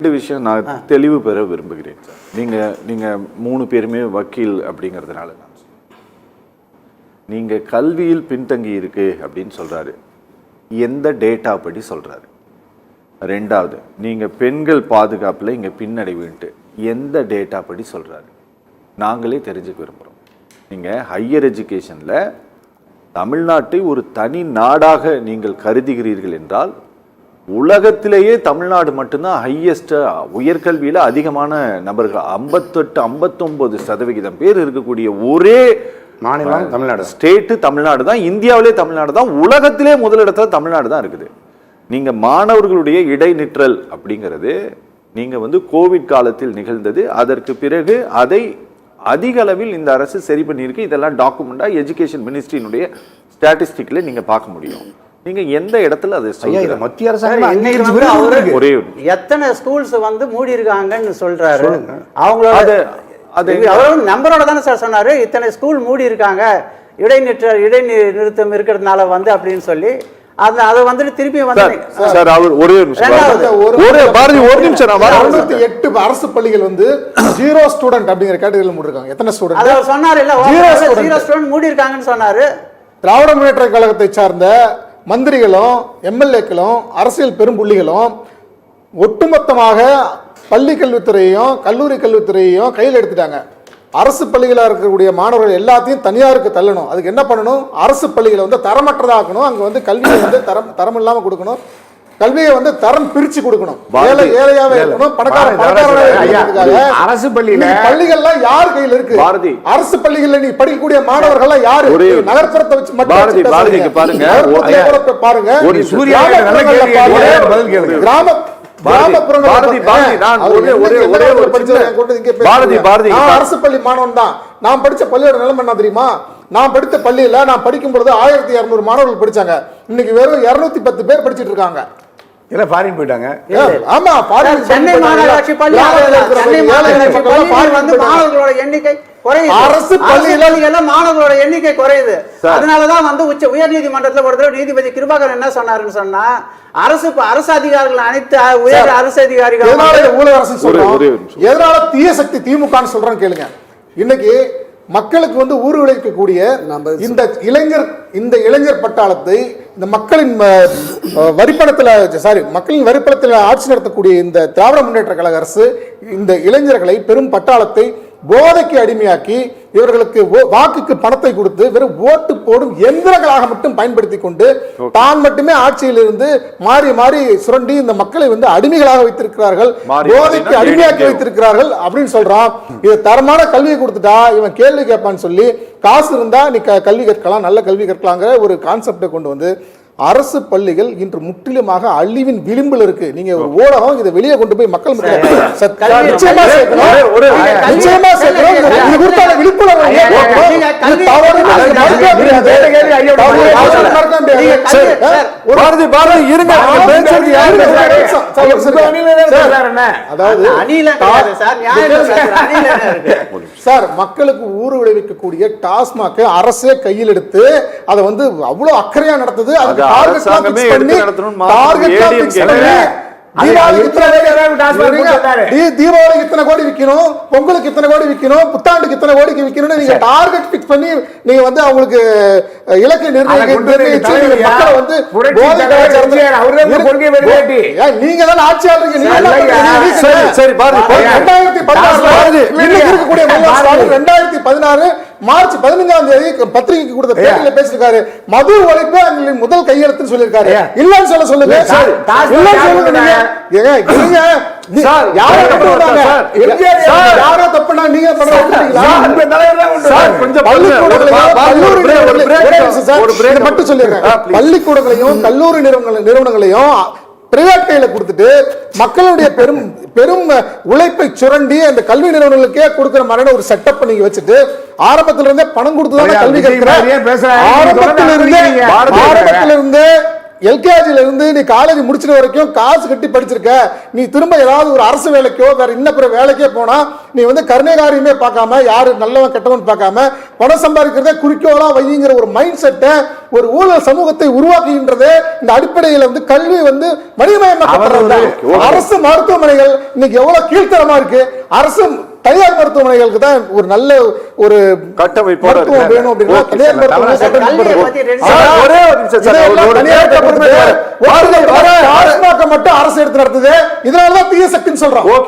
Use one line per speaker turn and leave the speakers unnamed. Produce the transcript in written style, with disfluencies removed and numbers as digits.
ரெண்டு விஷயம் நான் தெளிவு பெற விரும்புகிறேன் சார். நீங்க 3 பேருமே வக்கீல் அப்படிங்கிறதுனால நான் நீங்க கல்வியில் பின்தங்கி இருக்கு அப்படின்னு சொல்றாரு. எந்த டேட்டா படி சொல்றாரு? ரெண்டாவது, நீங்க பெண்கள் பாதுகாப்புல இங்க பின்னடைவுன்ட்டு எந்த டேட்டா படி சொல்றாரு? நாங்களே தெரிஞ்சுக்க விரும்புகிறோம். நீங்க ஹையர் எஜுகேஷன்ல தமிழ்நாட்டை ஒரு தனி நாடாக நீங்கள் கருதுகிறீர்கள் என்றால் உலகத்திலேயே தமிழ்நாடு மட்டும்தான் ஹையஸ்ட் உயர்கல்வியில அதிகமான நபர்கள் 58-59% பேர் இருக்கக்கூடிய ஒரே
மாநிலம் தமிழ்நாடு.
ஸ்டேட் தமிழ்நாடு தான். இந்தியாவிலே தமிழ்நாடு தான். உலகத்திலே முதலிடத்துல தமிழ்நாடு தான் இருக்குது. நீங்க மாணவர்களுடைய இடைநிற்றல் அப்படிங்கிறது நீங்க கோவிட் காலத்தில் நிகழ்ந்தது. அதற்கு பிறகு அதை அதிக அளவில் இந்த அரசு சரி பண்ணியிருக்கு. இதெல்லாம் டாக்குமெண்டா எஜுகேஷன் மினிஸ்ட்ரியினுடைய ஸ்டாட்டிஸ்டிக்ல நீங்க பார்க்க முடியும். நீங்க எந்த இடத்துல அதை சொல்றீங்க?
மத்திய அரசாங்கம்
ஒரே
எத்தனை ஸ்கூல்ஸ் மூடி இருக்காங்கன்னு சொல்றாரு. அவங்களோட நம்பரோட தானே சார் சொன்னாரு. இத்தனை ஸ்கூல் மூடி இருக்காங்க, இடைநிறுத்தம் இருக்கிறதுனால அப்படின்னு சொல்லி அதை வந்துட்டு திருப்பி
சார் அவர் ஒரே நிமிஷம்
8 அரசு பள்ளிகள் 0 ஸ்டூடெண்ட் அப்படிங்கிற கேட்டகரியில மூடி இருக்காங்க. எத்தனை ஸ்டூடெண்ட்
அத சொன்னாரு இல்ல, 0 ஸ்டூடெண்ட் மூடி இருக்காங்கன்னு சொன்னாரு.
திராவிட முன்னேற்ற கழகத்தை சார்ந்த மந்திரிகளும் எம்எல்ஏக்களும் அரசியல் பெரும்புள்ளிகளும் ஒட்டுமொத்தமாக பள்ளி கல்வித்துறையையும் கல்லூரி கல்வித்துறையையும் கையில் எடுத்துட்டாங்க. அரசு பள்ளிகளாக இருக்கக்கூடிய மாணவர்கள் எல்லாத்தையும் தனியாருக்கு தள்ளணும். அதுக்கு என்ன பண்ணணும்? அரசு பள்ளிகளை தரமற்றதாக்கணும். அங்கே கல்வியை தரம் இல்லாமல் கொடுக்கணும். கல்வியை தரம் பிரிச்சு கொடுக்கணும். ஏழையாவே இருக்கணும்,
அரசு
பள்ளிகள்லாம் யார் கையில் இருக்கு? அரசு பள்ளிகள்ல நீ படிக்கக்கூடிய மாணவர்கள் யாரு? நகர்ப்புறத்தை வச்சு பாருங்க. அரசு பள்ளி மாணவன் தான். நான் படிச்ச பள்ளியோட நிலைமை என்ன தெரியுமா? நான் படித்த பள்ளியில நான் படிக்கும் பொழுது 1200 மாணவர்கள் படிச்சாங்க. இன்னைக்கு வெறும் 210 பேர் படிச்சிட்டு இருக்காங்க.
எல்லாம் ஃபாரின் போயிட்டாங்க.
ஆமா,
சென்னை மாநகராட்சி பள்ளி மாணவர்களோட எண்ணிக்கை குறையுது. அரசு பள்ளியில மாணவர்களோட எண்ணிக்கை குறையுது. அதனாலதான் உயர் நீதிமன்றத்தில் ஒரு தடவை நீதிபதி கிருபாகரன் என்ன சொன்னாருன்னு சொன்னா, அரசு அதிகாரிகள் அனைத்து உயர் அரசு அதிகாரிகள்
ஊழல் அரசு சொல்றோம். எதனால தீய சக்தி திமுகன்னு சொல்றோம் கேளுங்க. இன்னைக்கு மக்களுக்கு ஊறு விளைவிக்கக்கூடிய இந்த இளைஞர் பட்டாளத்தை இந்த மக்களின் வரிப்பணத்தில் ஆட்சி நடத்தக்கூடிய இந்த திராவிட முன்னேற்ற கழக அரசு இந்த இளைஞர்களை பெரும் பட்டாளத்தை போதைக்கு அடிமையாக்கி இவர்களுக்கு வாக்குக்கு பணத்தை கொடுத்து வெறும் ஓட்டு போடும் எந்திரங்களாக மட்டும் பயன்படுத்தி கொண்டு தான் மட்டுமே ஆட்சியில் இருந்து மாறி மாறி சுரண்டி இந்த மக்களை அடிமைகளாக வைத்திருக்கிறார்கள், போதைக்கு அடிமையாக்கி வைத்திருக்கிறார்கள் அப்படின்னு சொல்றான். இது தரமான கல்வியை கொடுத்துட்டா இவன் கேள்வி கேட்பான்னு சொல்லி காசு இருந்தா நீ கல்வி கற்கலாம், நல்ல கல்வி கற்கலாங்கிற ஒரு கான்செப்டை கொண்டு அரசு பள்ளிகள் இன்று முற்றிலுமாக அழிவின் விளிம்பில் இருக்கு. நீங்க ஒரு ஊடகம் இதை வெளியே கொண்டு போய் மக்கள் சார் மக்களுக்கு ஊறு விளைவிக்கக்கூடிய டாஸ்மாக் அரசே கையில் எடுத்து அதை அவ்வளவு அக்கறையா நடத்துது. தீபாவளிக்கு இத்தனை கோடி விற்கணும், பொங்கலுக்கு இத்தனை கோடி விற்கணும், புத்தாண்டுக்கு இத்தனை கோடிக்கு விற்கணும். நீங்க டார்கெட் பிக்ஸ் பண்ணி நீங்க அவங்களுக்கு இலக்கை நிர்ணயிச்சு நீங்க தான் ஆட்சியாளர். 2016 மார்ச் 15ஆம் தேதி பத்திரிகைக்கு கொடுத்த பேட்டியில பேசிருக்காரு. மது ஒழிப்பு முதல் கையெழுத்துன்னு சொல்லிருக்காரு. இல்லன்னு சொல்லுங்க. யாரோ தப்புனா நீங்க மட்டும் சொல்லிருக்கேன். பள்ளிக்கூடங்களையும் கல்லூரி நிறுவனங்களையும் பிரைவேட் கையில கொடுத்துட்டு மக்களுடைய பெரும் உழைப்பை சுரண்டி அந்த கல்வி நிறுவனங்களுக்கே கொடுக்கிற மாதிரியான ஒரு செட்டப் நீங்க வச்சுட்டு ஆரம்பத்திலிருந்தே பணம் கொடுத்துதான் கல்வி கற்கிற. ஆரம்பத்திலிருந்தே எல்கேஜில இருந்து நீ காலேஜ் முடிச்சிட்ட வரைக்கும் காசு கட்டி படிச்சிருக்க, நீ திரும்ப ஏதாவது ஒரு அரசு வேலைக்கோ வேற இன்ன பிற வேலைக்கே போனா நீ வந்து கருணைகாரியமே பார்க்காம யாரு நல்லவன் கெட்டவன் பார்க்காம பணம் சம்பாதிக்கிறதே குறிக்கோளா வைங்கிற ஒரு மைண்ட் செட்டை ஒரு ஊழல் சமூகத்தை உருவாக்குகின்றது. இந்த அடிப்படையில் வந்து கல்வி வந்து மனிதமயமாக்கப்படுறது. அரசு மருத்துவமனைகள் இன்னைக்கு எவ்வளவு கீழ்த்தரமா இருக்கு. அரசு தனியார் மருத்துவமனைகளுக்கு தான் ஒரு நல்ல ஒரு
கட்டமைப்போட
மருத்துவம் வேணும் அப்படின்னா
ஓகே
தனியார்
சார்.
மருத்துவமனை
கல்வியை பத்தி ரெண்டு
சார், ஒரே ஒரு நிமிஷம் சார். ஒரு
டாஸ்மாக மட்டும் அரசு எடுத்து நடத்துது. இதனாலதான் தீய சக்தின்னு சொல்றோம்.
ஓகே